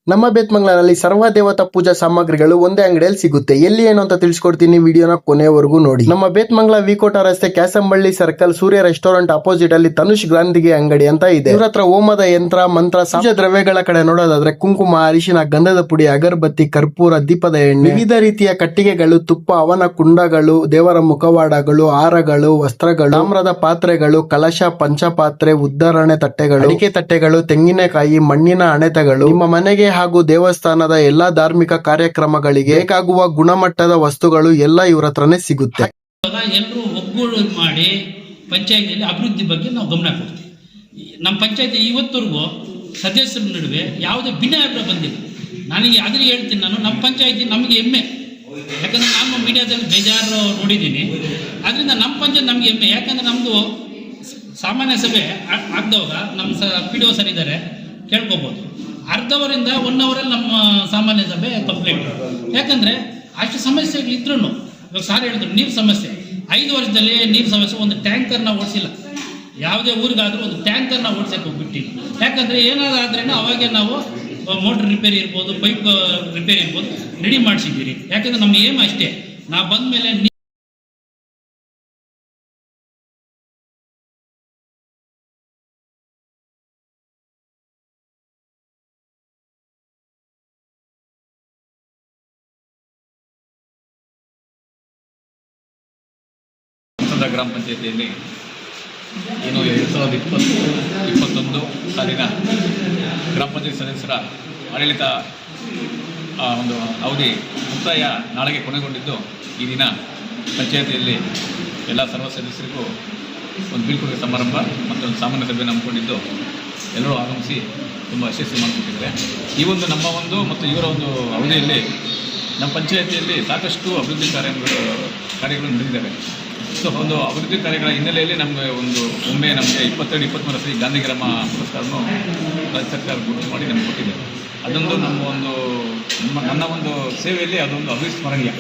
ನಮ್ಮ ಬೇತ್ಮಂಗ್ಲನಲ್ಲಿ ಸರ್ವ ದೇವತಾ ಪೂಜಾ ಸಾಮಗ್ರಿಗಳು ಒಂದೇ ಅಂಗಡಿಯಲ್ಲಿ ಸಿಗುತ್ತೆ. ಎಲ್ಲಿ ಏನು ಅಂತ ತಿಳಿಸ್ಕೊಡ್ತೀನಿ, ವಿಡಿಯೋನ ಕೊನೆವರೆಗೂ ನೋಡಿ. ನಮ್ಮ ಬೇತ್ಮಂಗ್ಲ ವಿಕೋಟ ರಸ್ತೆ ಕ್ಯಾಸಂಬಳ್ಳಿ ಸರ್ಕಲ್ ಸೂರ್ಯ ರೆಸ್ಟೋರೆಂಟ್ ಅಪೋಸಿಟ್ ಅಲ್ಲಿ ತನುಷ್ ಗ್ರಾಂಧಿಗೆ ಅಂಗಡಿ ಅಂತ ಇದೆ. ಇವ್ರ ಹತ್ರ ಹೋಮದ ಯಂತ್ರ, ಮಂತ್ರ, ಪೂಜಾ ದ್ರವ್ಯಗಳ ಕಡೆ ನೋಡೋದಾದ್ರೆ ಕುಂಕುಮ, ಅರಿಶಿನ, ಗಂಧದ ಪುಡಿ, ಅಗರಬತ್ತಿ, ಕರ್ಪೂರ, ದೀಪದ ಎಣ್ಣೆ, ವಿವಿಧ ರೀತಿಯ ಕಟ್ಟಿಗೆಗಳು, ತುಪ್ಪ, ಅವನ ಕುಂಡಗಳು, ದೇವರ ಮುಖವಾಡಗಳು, ಹಾರಗಳು, ವಸ್ತ್ರಗಳು, ತಾಮ್ರದ ಪಾತ್ರೆಗಳು, ಕಲಶ, ಪಂಚಪಾತ್ರೆ, ಉದ್ದರಣೆ ತಟ್ಟೆಗಳು, ಅಡಿಕೆ ತಟ್ಟೆಗಳು, ತೆಂಗಿನಕಾಯಿ, ಮಣ್ಣಿನ ಹಣೆತಗಳು, ನಿಮ್ಮ ಮನೆಗೆ ಹಾಗೂ ದೇವಸ್ಥಾನದ ಎಲ್ಲಾ ಧಾರ್ಮಿಕ ಕಾರ್ಯಕ್ರಮಗಳಿಗೆ ಬೇಕಾಗುವ ಗುಣಮಟ್ಟದ ವಸ್ತುಗಳು ಎಲ್ಲ ಇವ್ರ ಹತ್ರನೇ ಸಿಗುತ್ತೆ. ಎಲ್ಲರೂ ಒಗ್ಗೂಡು ಮಾಡಿ ಪಂಚಾಯತಿಯಲ್ಲಿ ಅಭಿವೃದ್ಧಿ ಬಗ್ಗೆ ನಾವು ಗಮನ ಕೊಡ್ತೀವಿ. ನಮ್ಮ ಪಂಚಾಯತಿ ಇವತ್ತವರೆಗೂ ಸದಸ್ಯರ ನಡುವೆ ಯಾವುದೇ ಭಿನ್ನಾಭಿಪ್ರಾಯ ಬಂದಿಲ್ಲ. ನನಗೆ ಅದ್ರ ಹೇಳ್ತೀನಿ, ನಮ್ಮ ಪಂಚಾಯತಿ ನಮಗೆ ಹೆಮ್ಮೆ. ಯಾಕಂದ್ರೆ ನಾನು ಮೀಡಿಯಾದಲ್ಲಿ ಬೇಜಾರು ನೋಡಿದ್ದೀನಿ. ಅದರಿಂದ ನಮ್ಮ ಪಂಚಾಯತ್ ನಮಗೆ ಹೆಮ್ಮೆ. ಯಾಕಂದ್ರೆ ನಮ್ಮದು ಸಾಮಾನ್ಯ ಸಭೆ ಆಗ್ದವಾಗ ನಮ್ಮ PDO ಸರ್ ಇದ್ದಾರೆ, ಕೇಳ್ಕೊಬೋದು. ಅರ್ಧವರಿಂದ 1 ಅವರಲ್ಲಿ ನಮ್ಮ ಸಾಮಾನ್ಯ ಸಭೆ ಕಂಪ್ಲೀಟ್. ಯಾಕಂದರೆ ಅಷ್ಟು ಸಮಸ್ಯೆಗಳಿದ್ರೂ ಇವಾಗ ಸಾರ್ ಹೇಳಿದ್ರು ನೀರು ಸಮಸ್ಯೆ. 5 ವರ್ಷದಲ್ಲಿ ನೀರು ಸಮಸ್ಯೆ ಒಂದು ಟ್ಯಾಂಕರ್ನ ಓಡಿಸಿಲ್ಲ. ಯಾವುದೇ ಊರಿಗಾದರೂ ಒಂದು ಟ್ಯಾಂಕರ್ನ ಓಡಿಸೋಕೆ ಹೋಗ್ಬಿಟ್ಟಿಲ್ಲ. ಯಾಕಂದರೆ ಏನಾದ್ರೂ ಅವಾಗೆ ನಾವು ಮೋಟ್ರ್ ರಿಪೇರಿ ಇರ್ಬೋದು, ಪೈಪ್ ರಿಪೇರಿ ಇರ್ಬೋದು, ರೆಡಿ ಮಾಡಿಸಿದ್ದೀರಿ. ಯಾಕಂದರೆ ನಮ್ಮ ಏಮ್ ಅಷ್ಟೇ, ನಾವು ಬಂದ ಮೇಲೆ ಗ್ರಾಮ ಪಂಚಾಯತಿಯಲ್ಲಿ ಏನು 2020-21 ಸಾಲಿನ ಗ್ರಾಮ ಪಂಚಾಯತ್ ಸದಸ್ಯರ ಆಡಳಿತ ಒಂದು ಅವಧಿ ಮುಕ್ತಾಯ ನಾಳೆಗೆ ಕೊನೆಗೊಂಡಿದ್ದು, ಈ ದಿನ ಪಂಚಾಯತಿಯಲ್ಲಿ ಎಲ್ಲ ಸರ್ವ ಸದಸ್ಯರಿಗೂ ಒಂದು ಬೀಳ್ಕೊಡುಗೆ ಸಮಾರಂಭ ಮತ್ತು ಒಂದು ಸಾಮಾನ್ಯ ಸಭೆಯನ್ನು ಹಮ್ಮಿಕೊಂಡಿದ್ದು ಎಲ್ಲರೂ ಆಗಮಿಸಿ ತುಂಬ ಯಶಸ್ವಿ ಮಾಡಿಕೊಟ್ಟಿದ್ದಾರೆ. ಈ ಒಂದು ನಮ್ಮ ಒಂದು ಮತ್ತು ಇವರ ಒಂದು ಅವಧಿಯಲ್ಲಿ ನಮ್ಮ ಪಂಚಾಯತಿಯಲ್ಲಿ ಸಾಕಷ್ಟು ಅಭಿವೃದ್ಧಿ ಕಾರ್ಯಗಳು ನಡೆದಿದ್ದಾವೆ. ಸೊ ಒಂದು ಅಭಿವೃದ್ಧಿ ಕಾರ್ಯಗಳ ಹಿನ್ನೆಲೆಯಲ್ಲಿ ನಮಗೆ ಒಮ್ಮೆ ನಮಗೆ 22-23 ಗಾಂಧಿ ಗ್ರಾಮ ಪುರಸ್ಕಾರವನ್ನು ರಾಜ್ಯ ಸರ್ಕಾರ ಗುರುತು ಮಾಡಿ ನಮಗೆ ಕೊಟ್ಟಿದೆ. ಅದೊಂದು ನನ್ನ ಒಂದು ಸೇವೆಯಲ್ಲಿ ಅದೊಂದು ಅವಿಸ್ಮರಣೀಯ.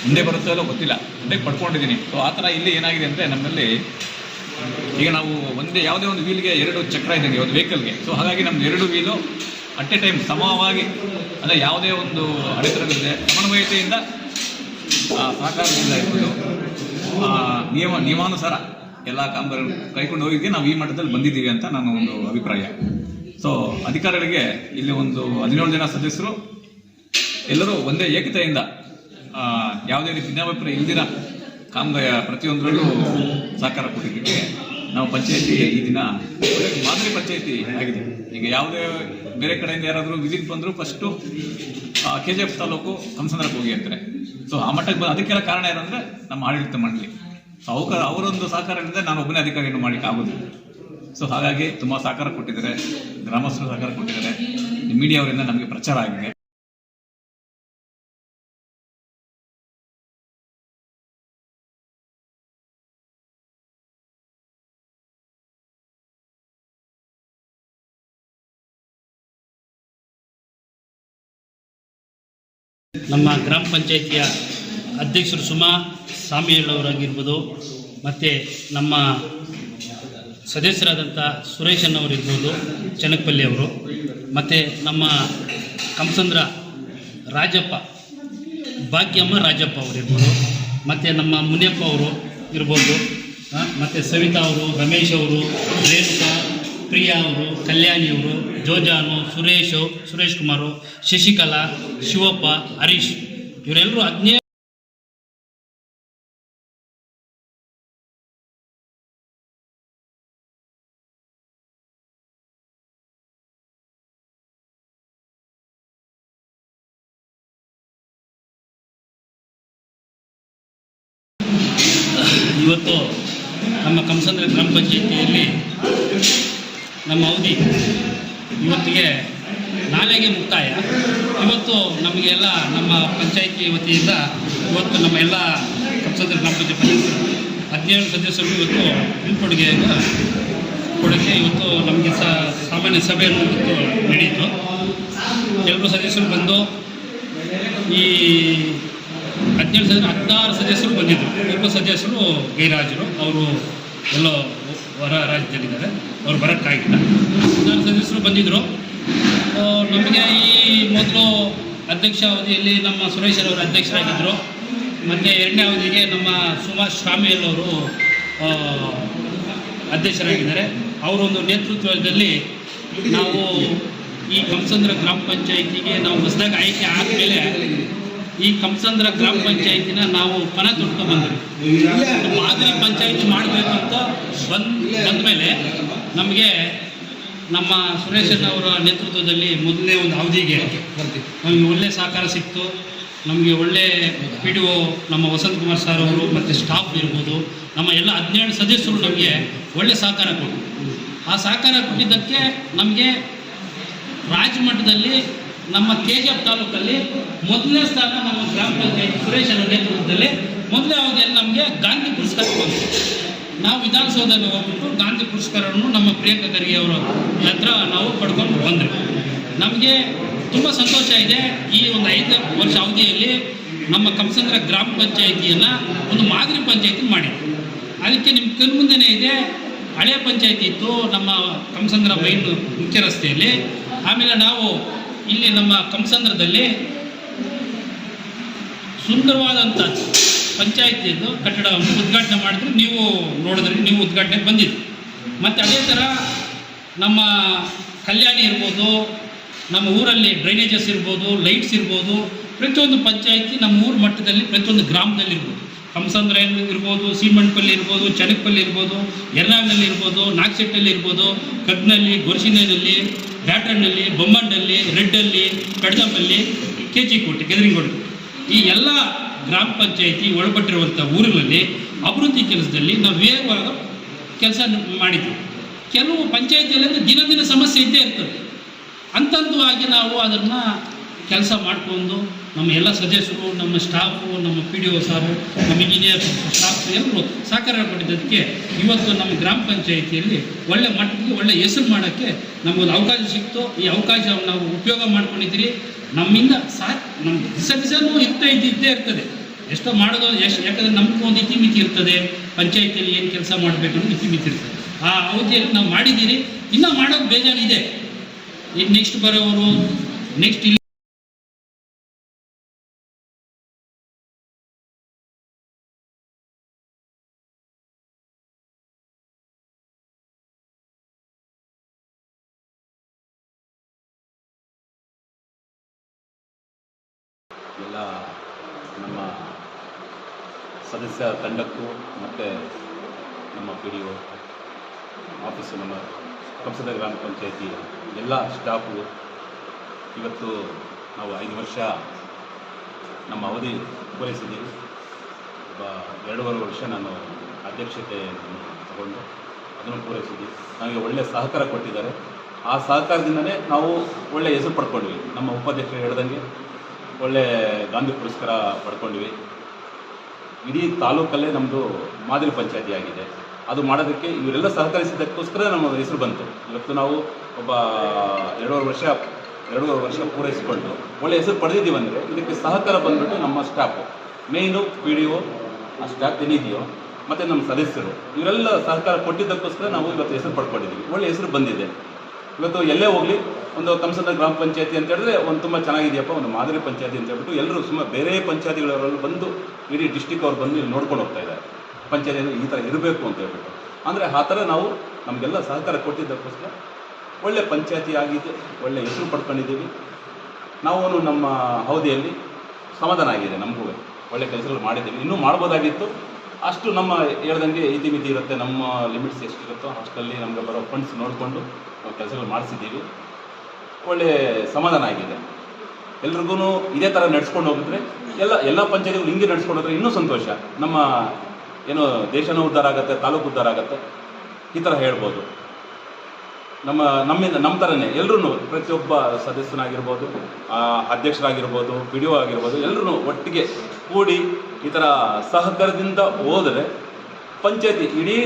ಮುಂದೆ ಬರುತ್ತೋ ಇಲ್ಲೋ ಗೊತ್ತಿಲ್ಲ, ಮುಂದೆ ಪಡ್ಕೊಂಡಿದ್ದೀನಿ. ಸೊ ಆ ಥರ ಇಲ್ಲಿ ಏನಾಗಿದೆ ಅಂದರೆ, ನಮ್ಮಲ್ಲಿ ಈಗ ನಾವು ಯಾವುದೇ ಒಂದು ವೀಲ್ಗೆ 2 ಚಕ್ರ ಇದ್ದಂಗೆ ಒಂದು ವೆಹಿಕಲ್ಗೆ. ಸೊ ಹಾಗಾಗಿ ನಮ್ಮದು 2 ವೀಲು ಅಟ್ ಎ ಟೈಮ್ ಸಮವಾಗಿ, ಅಂದರೆ ಯಾವುದೇ ಒಂದು ಅಡೆತಡೆಗಳಿದೆ ಸಮನ್ವಯತೆಯಿಂದ ಸಹಕಾರದಿಂದ ಇರ್ಬೋದು, ನಿಯಮಾನುಸಾರ ಎಲ್ಲ ಕಾಮಗಾರಿ ಕೈಕೊಂಡು ಹೋಗಿದ್ದೆ ನಾವು ಈ ಮಟ್ಟದಲ್ಲಿ ಬಂದಿದ್ದೀವಿ ಅಂತ ನನ್ನ ಒಂದು ಅಭಿಪ್ರಾಯ. ಸೊ ಅಧಿಕಾರಿಗಳಿಗೆ ಇಲ್ಲಿ ಒಂದು 17 ಜನ ಸದಸ್ಯರು ಎಲ್ಲರೂ ಒಂದೇ ಏಕತೆಯಿಂದ ಯಾವುದೇ ರೀತಿ ಭಿನ್ನಾಭಿಪ್ರಾಯ ಇಲ್ದಿರ ಕಾಮಗಾರಿ ಪ್ರತಿಯೊಂದರಲ್ಲೂ ಸಹಕಾರ ಕೊಟ್ಟಿದ್ದಕ್ಕೆ ನಾವು ಪಂಚಾಯತಿ ಈ ದಿನ ಮಾದರಿ ಪಂಚಾಯತಿ ಆಗಿದೆ. ಈಗ ಯಾವುದೇ ಬೇರೆ ಕಡೆಯಿಂದ ಯಾರಾದರೂ ವಿಸಿಟ್ ಬಂದರೂ ಫಸ್ಟು KGF ತಾಲೂಕು ಕಂಸಂದ್ರಕ್ಕೆ ಹೋಗಿ ಅಂತಾರೆ. ಸೊ ಆ ಮಟ್ಟಕ್ಕೆ ಅದಕ್ಕೆಲ್ಲ ಕಾರಣ ಏನಂದರೆ ನಮ್ಮ ಆಡಳಿತ ಮಂಡಳಿ. ಸೊ ಅವರೊಂದು ಸಹಕಾರದಿಂದ ನಾನು ಒಬ್ಬನೇ ಅಧಿಕಾರಿಯನ್ನು ಮಾಡಲಿಕ್ಕೆ ಆಗೋದಿಲ್ಲ. ಸೊ ಹಾಗಾಗಿ ತುಂಬ ಸಹಕಾರ ಕೊಟ್ಟಿದ್ದಾರೆ, ಗ್ರಾಮಸ್ಥರು ಸಹಕಾರ ಕೊಟ್ಟಿದ್ದಾರೆ, ಮೀಡಿಯಾವರಿಂದ ನಮಗೆ ಪ್ರಚಾರ ಆಗಿದೆ. ನಮ್ಮ ಗ್ರಾಮ ಪಂಚಾಯಿತಿಯ ಅಧ್ಯಕ್ಷರು ಸುಮಾ ಸ್ವಾಮಿಯವರಾಗಿರ್ಬೋದು, ಮತ್ತು ನಮ್ಮ ಸದಸ್ಯರಾದಂಥ ಸುರೇಶಣ್ಣವರಿರ್ಬೋದು, ಚನಕಪಲ್ಲಿ ಅವರು, ಮತ್ತು ನಮ್ಮ ಕಂಸಂದ್ರ ರಾಜಪ್ಪ, ಭಾಗ್ಯಮ್ಮ ರಾಜಪ್ಪ ಅವರಿರ್ಬೋದು, ಮತ್ತು ನಮ್ಮ ಮುನಿಯಪ್ಪ ಅವರು ಇರ್ಬೋದು, ಮತ್ತು ಸವಿತಾ ಅವರು, ರಮೇಶ್ ಅವರು, ರೇಣುಕಾ, ಪ್ರಿಯಾ ಅವರು, ಕಲ್ಯಾಣಿಯವರು, ಜೋಜಾನು, ಸುರೇಶ್ ಕುಮಾರು, ಶಶಿಕಲಾ, ಶಿವಪ್ಪ, ಹರೀಶ್, ಇವರೆಲ್ಲರೂ 17 ಇವತ್ತು ನಮ್ಮ ಕಂಸಂದ್ರ ಗ್ರಾಮ ಪಂಚಾಯಿತಿಯಲ್ಲಿ ನಮ್ಮ ಅವಧಿ ಇವತ್ತಿಗೆ ನಾಳೆಗೆ ಮುಕ್ತಾಯ. ಇವತ್ತು ನಮಗೆಲ್ಲ ನಮ್ಮ ಪಂಚಾಯಿತಿ ವತಿಯಿಂದ ಇವತ್ತು ನಮ್ಮ ಎಲ್ಲ ಕಂಸಂದ್ರ ಗ್ರಾಮ ಪಂಚಾಯತ್ 17 ಸದಸ್ಯರು ಇವತ್ತು ಬೀಳ್ಕೊಡುಗೆಯನ್ನು ಕೊಡೋಕ್ಕೆ ಇವತ್ತು ನಮಗೆ ಸಾಮಾನ್ಯ ಸಭೆಯನ್ನು ಇವತ್ತು ನಡೆಯಿತು. ಎಲ್ಲರೂ ಸದಸ್ಯರು ಬಂದು ಈ 16 ಸದಸ್ಯರು ಬಂದಿದ್ದರು. 2 ಸದಸ್ಯರು ಗೈರಾಜರು, ಅವರು ಎಲ್ಲೋ ಹೊರ ರಾಜ್ಯದಲ್ಲಿದ್ದಾರೆ, ಅವ್ರು ಬರೋಕ್ಕಾಗಿಲ್ಲ. 16 ಸದಸ್ಯರು ಬಂದಿದ್ದರು. ನಮಗೆ ಈ ಮೊದಲು ಅಧ್ಯಕ್ಷ ಅವಧಿಯಲ್ಲಿ ನಮ್ಮ ಸುರೇಶರವರು ಅಧ್ಯಕ್ಷರಾಗಿದ್ದರು, ಮತ್ತು ಎರಡನೇ ಅವಧಿಗೆ ನಮ್ಮ ಸುಭಾಷ್ ಸ್ವಾಮಿಯಲ್ಲವರು ಅಧ್ಯಕ್ಷರಾಗಿದ್ದಾರೆ. ಅವರೊಂದು ನೇತೃತ್ವದಲ್ಲಿ ನಾವು ಈ ಕಂಸಂದ್ರ ಗ್ರಾಮ ಪಂಚಾಯಿತಿಗೆ ನಾವು ಹೊಸದಾಗಿ ಆಯ್ಕೆ ಆದಮೇಲೆ ಈ ಕಂಸಂದ್ರ ಗ್ರಾಮ ಪಂಚಾಯಿತಿನ ನಾವು ಪಣ ತೊಡ್ಕೊಂಡು ಬಂದ್ವಿ. ಮಾದರಿ ಪಂಚಾಯಿತಿ ಮಾಡಬೇಕು ಅಂತ ಬಂದಮೇಲೆ ನಮಗೆ ನಮ್ಮ ಸುರೇಶನವರ ನೇತೃತ್ವದಲ್ಲಿ ಮೊದಲನೇ ಒಂದು ಅವಧಿಗೆ ನಮಗೆ ಒಳ್ಳೆಯ ಸಹಕಾರ ಸಿಕ್ತು. ನಮಗೆ ಒಳ್ಳೆ PDO ನಮ್ಮ ವಸಂತ್ ಕುಮಾರ್ ಸರ್ ಅವರು ಮತ್ತು ಸ್ಟಾಫ್ ಇರ್ಬೋದು, ನಮ್ಮ ಎಲ್ಲ 17 ಸದಸ್ಯರು ನಮಗೆ ಒಳ್ಳೆ ಸಹಕಾರ ಕೊಟ್ಟರು. ಆ ಸಹಕಾರ ಕೊಟ್ಟಿದ್ದಕ್ಕೆ ನಮಗೆ ರಾಜ್ಯ ಮಟ್ಟದಲ್ಲಿ ನಮ್ಮ KGF ತಾಲೂಕಲ್ಲಿ ಮೊದಲನೇ ಸ್ಥಾನ ನಮ್ಮ ಗ್ರಾಮ ಪಂಚಾಯತ್ ಸುರೇಶನ ನೇತೃತ್ವದಲ್ಲಿ ಮೊದಲನೇ ಅವಧಿಯಲ್ಲಿ ನಮಗೆ ಗಾಂಧಿ ಪುರಸ್ಕಾರ ಬಂತು. ನಾವು ವಿಧಾನಸೌಧದಲ್ಲಿ ಹೋಗ್ಬಿಟ್ಟು ಗಾಂಧಿ ಪುರಸ್ಕಾರವನ್ನು ನಮ್ಮ ಪ್ರಿಯಾಂಕಾ ಖರ್ಗೆ ಅವರ ಹತ್ರ ನಾವು ಪಡ್ಕೊಂಡು ಬಂದ್ರಿ. ನಮಗೆ ತುಂಬ ಸಂತೋಷ ಇದೆ. ಈ ಒಂದು 5 ವರ್ಷ ಅವಧಿಯಲ್ಲಿ ನಮ್ಮ ಕಂಸಂದ್ರ ಗ್ರಾಮ ಪಂಚಾಯಿತಿಯನ್ನು ಒಂದು ಮಾದರಿ ಪಂಚಾಯಿತಿ ಮಾಡಿದ್ವಿ. ಅದಕ್ಕೆ ನಿಮ್ಮ ಕಣ್ಮುಂದೆನೇ ಇದೆ. ಹಳೆಯ ಪಂಚಾಯಿತಿ ಇತ್ತು ನಮ್ಮ ಕಂಸಂದ್ರ ಮೈನ್ ಮುಖ್ಯ ರಸ್ತೆಯಲ್ಲಿ. ಆಮೇಲೆ ನಾವು ಇಲ್ಲಿ ನಮ್ಮ ಕಂಸಂದ್ರದಲ್ಲಿ ಸುಂದರವಾದಂಥ ಪಂಚಾಯಿತಿಯದ್ದು ಕಟ್ಟಡವನ್ನು ಉದ್ಘಾಟನೆ ಮಾಡಿದ್ರೆ ನೀವು ನೋಡಿದ್ರೆ, ನೀವು ಉದ್ಘಾಟನೆಗೆ ಬಂದಿದ್ರಿ. ಮತ್ತು ಅದೇ ಥರ ನಮ್ಮ ಕಲ್ಯಾಣಿ ಇರ್ಬೋದು, ನಮ್ಮ ಊರಲ್ಲಿ ಡ್ರೈನೇಜಸ್ ಇರ್ಬೋದು, ಲೈಟ್ಸ್ ಇರ್ಬೋದು, ಪ್ರತಿಯೊಂದು ಪಂಚಾಯಿತಿ ನಮ್ಮ ಊರ ಮಟ್ಟದಲ್ಲಿ ಪ್ರತಿಯೊಂದು ಗ್ರಾಮದಲ್ಲಿ ಇರ್ಬೋದು. ಕಂಸಂದ್ರ ಇರ್ಬೋದು, ಸೀಮಂಟ್ಪಲ್ಲಿ ಇರ್ಬೋದು, ಚನಕಪಲ್ಲಿ ಇರ್ಬೋದು, ಎರ್ನಾಳ್ನಲ್ಲಿ ಇರ್ಬೋದು, ನಾಗಶೆಟ್ಟಲ್ಲಿ ಇರ್ಬೋದು, ಕಗ್ನಲ್ಲಿ, ಗೊರ್ಸಿನಲ್ಲಿ, ಬ್ಯಾಟರ್ನಲ್ಲಿ, ಬೊಮ್ಮಣ್ಣಲ್ಲಿ, ರೆಡ್ಡಲ್ಲಿ, ಕಡದಪಲ್ಲಿ, KG-ಕೋಟೆ, ಕೆದರಿಂಗೋಡು, ಈ ಎಲ್ಲ ಗ್ರಾಮ ಪಂಚಾಯಿತಿ ಒಳಪಟ್ಟಿರುವಂಥ ಊರುಗಳಲ್ಲಿ ಅಭಿವೃದ್ಧಿ ಕೆಲಸದಲ್ಲಿ ನಾವು ವೇಗವಾಗಿ ಕೆಲಸ ಮಾಡಿದ್ವಿ. ಕೆಲವು ಪಂಚಾಯಿತಿಯಲ್ಲಿ ದಿನ ಸಮಸ್ಯೆ ಇದ್ದೇ ಇರ್ತದೆ. ಹಂತವಾಗಿ ನಾವು ಅದನ್ನು ಕೆಲಸ ಮಾಡಿಕೊಂಡು ನಮ್ಮ ಎಲ್ಲ ಸದಸ್ಯರು, ನಮ್ಮ ಸ್ಟಾಫು, ನಮ್ಮ PDO ಸಾರು, ನಮ್ಮ ಇಂಜಿನಿಯರ್ ಸ್ಟಾಫ್ ಎಲ್ಲರೂ ಸಹಕಾರ ಕೊಟ್ಟಿದ್ದಕ್ಕೆ ಇವತ್ತು ನಮ್ಮ ಗ್ರಾಮ ಪಂಚಾಯಿತಿಯಲ್ಲಿ ಒಳ್ಳೆ ಮಟ್ಟಕ್ಕೆ ಒಳ್ಳೆ ಹೆಸರು ಮಾಡೋಕ್ಕೆ ನಮಗೊಂದು ಅವಕಾಶ ಸಿಕ್ತು. ಈ ಅವಕಾಶವನ್ನು ನಾವು ಉಪಯೋಗ ಮಾಡ್ಕೊಂಡಿದ್ದೀರಿ. ನಮ್ಮಿಂದ ನಮ್ಮ ದಿವಸನೂ ಇದ್ದೇ ಇರ್ತದೆ. ಎಷ್ಟೋ ಮಾಡೋದು ಯಾಕಂದರೆ ನಮಗೂ ಒಂದು ಇತಿಮಿತಿ ಇರ್ತದೆ. ಪಂಚಾಯಿತಿಯಲ್ಲಿ ಏನು ಕೆಲಸ ಮಾಡಬೇಕು ಅನ್ನೋ ಇತಿಮಿತಿ ಇರ್ತದೆ. ಆ ಅವಧಿಯಲ್ಲಿ ನಾವು ಮಾಡಿದ್ದೀರಿ. ಇನ್ನೂ ಮಾಡೋದು ಬೇಜಾರಿದೆ. ಈಗ ನೆಕ್ಸ್ಟ್ ಬರೋವರು ನೆಕ್ಸ್ಟ್ ಇಲ್ಲಿ ಎಲ್ಲ ನಮ್ಮ ಸದಸ್ಯ ತಂಡಕ್ಕೂ ಮತ್ತು ನಮ್ಮ PDO ಆಫೀಸು, ನಮ್ಮ ಕಂಸಂದ್ರ ಗ್ರಾಮ ಪಂಚಾಯಿತಿ ಎಲ್ಲ ಸ್ಟಾಫು, ಇವತ್ತು ನಾವು 5 ವರ್ಷ ನಮ್ಮ ಅವಧಿ ಪೂರೈಸಿದ್ದೀವಿ. 2.5 ವರ್ಷ ನಾನು ಅಧ್ಯಕ್ಷತೆಯನ್ನು ತಗೊಂಡು ಅದನ್ನು ಪೂರೈಸಿದ್ದೀವಿ. ನಮಗೆ ಒಳ್ಳೆಯ ಸಹಕಾರ ಕೊಟ್ಟಿದ್ದಾರೆ. ಆ ಸಹಕಾರದಿಂದಲೇ ನಾವು ಒಳ್ಳೆಯ ಹೆಸರು ಪಡ್ಕೊಂಡ್ವಿ. ನಮ್ಮ ಉಪಾಧ್ಯಕ್ಷರು ಹೇಳ್ದಂಗೆ ಒಳ್ಳೆ ಗಾಂಧಿ ಪುರಸ್ಕಾರ ಪಡ್ಕೊಂಡ್ವಿ. ಇಡೀ ತಾಲೂಕಲ್ಲೇ ನಮ್ಮದು ಮಾದರಿ ಪಂಚಾಯಿತಿ ಆಗಿದೆ. ಅದು ಮಾಡೋದಕ್ಕೆ ಇವರೆಲ್ಲ ಸಹಕರಿಸಿದ್ದಕ್ಕೋಸ್ಕರ ನಮ್ಮ ಹೆಸರು ಬಂತು. ಇವತ್ತು ನಾವು ಒಬ್ಬ 2.5 ವರ್ಷ ಪೂರೈಸಿಕೊಂಡು ಒಳ್ಳೆ ಹೆಸರು ಪಡೆದಿದ್ದೀವಿ ಅಂದರೆ ಇದಕ್ಕೆ ಸಹಕಾರ ಬಂದ್ಬಿಟ್ಟು ನಮ್ಮ ಸ್ಟಾಫು, ಮೇಯ್ನು PDO, ಆ ಸ್ಟಾಫ್ ಏನಿದೆಯೋ ಮತ್ತು ನಮ್ಮ ಸದಸ್ಯರು, ಇವರೆಲ್ಲ ಸಹಕಾರ ಕೊಟ್ಟಿದ್ದಕ್ಕೋಸ್ಕರ ನಾವು ಇವತ್ತು ಹೆಸರು ಪಡ್ಕೊಂಡಿದ್ದೀವಿ. ಒಳ್ಳೆ ಹೆಸರು ಬಂದಿದೆ. ಇವತ್ತು ಎಲ್ಲೇ ಹೋಗಲಿ ಒಂದು ಕಂಸಂದ್ರ ಗ್ರಾಮ ಪಂಚಾಯಿತಿ ಅಂತ ಹೇಳಿದ್ರೆ ಒಂದು ತುಂಬ ಚೆನ್ನಾಗಿದೆಯಪ್ಪ, ಒಂದು ಮಾದರಿ ಪಂಚಾಯಿತಿ ಅಂತ ಹೇಳ್ಬಿಟ್ಟು ಎಲ್ಲರೂ ಸುಮ್ಮನೆ ಬೇರೆ ಪಂಚಾಯಿತಿಗಳವರೆಲ್ಲ ಬಂದು ಇಡೀ ಡಿಸ್ಟಿಕ್ ಅವ್ರು ಬಂದು ಇಲ್ಲಿ ನೋಡ್ಕೊಂಡು ಹೋಗ್ತಾ ಇದ್ದಾರೆ. ಪಂಚಾಯಿತಿ ಈ ಥರ ಇರಬೇಕು ಅಂತ ಹೇಳ್ಬಿಟ್ಟು. ಅಂದರೆ ಆ ಥರ ನಾವು ನಮಗೆಲ್ಲ ಸಹಕಾರ ಕೊಟ್ಟಿದ್ದಕ್ಕೋಸ್ಕರ ಒಳ್ಳೆ ಪಂಚಾಯಿತಿ ಆಗಿದೆ, ಒಳ್ಳೆ ಹೆಸರು ಪಡ್ಕೊಂಡಿದ್ದೀವಿ. ನಾವು ನಮ್ಮ ಅವಧಿಯಲ್ಲಿ ಸಮಾಧಾನ ಆಗಿದೆ. ನಮಗೂ ಒಳ್ಳೆ ಕೆಲಸಗಳು ಮಾಡಿದ್ದೀವಿ. ಇನ್ನೂ ಮಾಡ್ಬೋದಾಗಿತ್ತು. ಅಷ್ಟು ನಮ್ಮ ಹೇಳ್ದಂಗೆ ಇತಿಮಿತಿ ಇರುತ್ತೆ. ನಮ್ಮ ಲಿಮಿಟ್ಸ್ ಎಷ್ಟಿರುತ್ತೋ ಅಷ್ಟರಲ್ಲಿ ನಮಗೆ ಬರೋ ಫಂಡ್ಸ್ ನೋಡಿಕೊಂಡು ನಾವು ಕೆಲಸಗಳು ಮಾಡಿಸಿದ್ದೀವಿ. ಒಳ್ಳೆ ಸಮಾಧಾನ ಆಗಿದೆ. ಎಲ್ರಿಗೂ ಇದೇ ಥರ ನಡ್ಸ್ಕೊಂಡು ಹೋಗಿದ್ರೆ ಎಲ್ಲ ಪಂಚಾಯತಿಗಳು ಹಿಂಗೆ ನಡ್ಸ್ಕೊಂಡು ಹೋದ್ರೆ ಇನ್ನೂ ಸಂತೋಷ. ನಮ್ಮ ದೇಶನೂ ಉದ್ಧಾರ ಆಗುತ್ತೆ, ತಾಲೂಕು ಉದ್ಧಾರ ಆಗುತ್ತೆ, ಈ ಥರ ಹೇಳ್ಬೋದು. ನಮ್ಮ ಥರನೇ ಎಲ್ಲರೂ ಪ್ರತಿಯೊಬ್ಬ ಸದಸ್ಯನಾಗಿರ್ಬೋದು, ಅಧ್ಯಕ್ಷರಾಗಿರ್ಬೋದು, PDO ಆಗಿರ್ಬೋದು, ಎಲ್ಲರೂ ಒಟ್ಟಿಗೆ ಕೂಡಿ ಈ ಥರ ಸಹಕಾರದಿಂದ ಹೋದರೆ ಪಂಚಾಯತಿ ಇಡೀ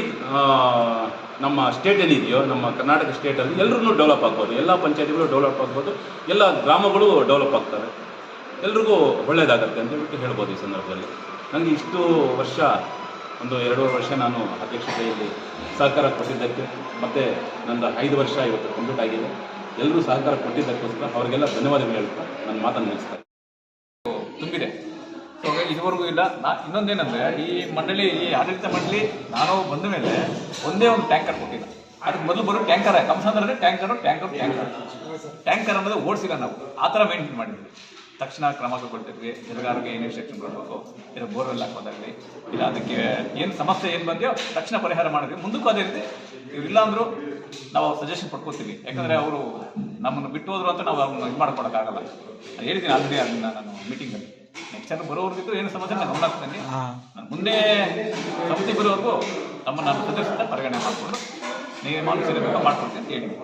ನಮ್ಮ ಸ್ಟೇಟ್ ಏನಿದೆಯೋ, ನಮ್ಮ ಕರ್ನಾಟಕ ಸ್ಟೇಟಲ್ಲಿ ಎಲ್ಲರೂ ಡೆವಲಪ್ ಆಗ್ಬೋದು. ಎಲ್ಲ ಪಂಚಾಯತಿಗಳು ಡೆವಲಪ್ ಆಗ್ಬೋದು, ಎಲ್ಲ ಗ್ರಾಮಗಳು ಡೆವಲಪ್ ಆಗ್ತವೆ. ಎಲ್ರಿಗೂ ಒಳ್ಳೆಯದಾಗತ್ತೆ ಅಂತ ಹೇಳ್ಬಿಟ್ಟು ಹೇಳ್ಬೋದು. ಈ ಸಂದರ್ಭದಲ್ಲಿ ನನಗೆ ಇಷ್ಟು ವರ್ಷ, ಒಂದು 2.5 ವರ್ಷ ನಾನು ಅಧ್ಯಕ್ಷತೆಯಲ್ಲಿ ಸಹಕಾರ ಕೊಟ್ಟಿದ್ದಕ್ಕೆ, ಮತ್ತು ನಂದು 5 ವರ್ಷ ಇವತ್ತು ಕಂಪ್ಲೀಟ್ ಆಗಿದೆ. ಎಲ್ಲರೂ ಸಹಕಾರ ಕೊಟ್ಟಿದ್ದಕ್ಕೋಸ್ಕರ ಅವರಿಗೆಲ್ಲ ಧನ್ಯವಾದಗಳು ಹೇಳ್ತಾ ನನ್ನ ಮಾತನ್ನು ಮುಗಿಸ್ತಾರೆ. ತುಂಬಿದೆ. ಸೊ ಇದುವರೆಗೂ ಇಲ್ಲ. ಇನ್ನೊಂದೇನೆಂದರೆ ಈ ಮಂಡಳಿ, ಈ ಆಡಳಿತ ಮಂಡಳಿ ನಾನು ಬಂದ ಮೇಲೆ ಒಂದೇ ಒಂದು ಟ್ಯಾಂಕರ್ ಕೊಟ್ಟಿಲ್ಲ. ಅದಕ್ಕೆ ಮೊದಲು ಬರೋ ಟ್ಯಾಂಕರ್ ಕಂಸಂದ್ರೆ ಟ್ಯಾಂಕರ್ ಅನ್ನೋದು ಓಡಿಸಿಲ್ಲ. ನಾವು ಆ ಥರ ಮೇಂಟೈನ್ ಮಾಡಿದ್ವಿ. ತಕ್ಷಣ ಕ್ರಮ ತಗೊಳ್ತಿದ್ವಿ. ಎಲ್ಲರಿಗೂ ಏನು ಇನ್ಸ್ಟ್ರಕ್ಷನ್ ಕೊಡಬೇಕು, ಇಲ್ಲ ಬೋರ್ವೆಲ್ ಹಾಕೋದಾಗಲಿ, ಇಲ್ಲ ಅದಕ್ಕೆ ಏನು ಸಮಸ್ಯೆ ಏನು ಬಂದೆಯೋ ತಕ್ಷಣ ಪರಿಹಾರ ಮಾಡಿದ್ವಿ. ಮುಂದಕ್ಕೂ ಅದೇ ರೀತಿ ಇವರಿಲ್ಲ ಅಂದರೂ ನಾವು ಸಜೆಷನ್ ಪಡ್ಕೋತೀವಿ. ಯಾಕಂದರೆ ಅವರು ನಮ್ಮನ್ನು ಬಿಟ್ಟು ಹೋದ್ರು ಅಂತ ನಾವು ಅವ್ರನ್ನ ಇದು ಮಾಡ್ಕೊಳಕ್ಕಾಗಲ್ಲ. ಹೇಳಿದ್ದೀನಿ ಆಲ್ರೆಡಿ ಅದನ್ನ ನಾನು ಮೀಟಿಂಗಲ್ಲಿ. ನೆಕ್ಸ್ಟ್ ಟೈಮ್ ಬರೋರ್ಗಿದ್ದು ಏನು ಸಮಸ್ಯೆ ನಾನು ಗಮನ ಹಾಕ್ತೀನಿ. ನಾನು ಮುಂದೆ ಸಮಿತಿ ಬರೋವರೆಗೂ ತಮ್ಮನ್ನು ನಾನು ಸದಸ್ಯರನ್ನ ಪರಿಗಣನೆ ಮಾಡಿಕೊಂಡು ನೀವು ಮಾನಸಿಕ ಮಾಡ್ಕೊಡ್ತೀನಿ ಅಂತ ಹೇಳಿದ್ದೀನಿ.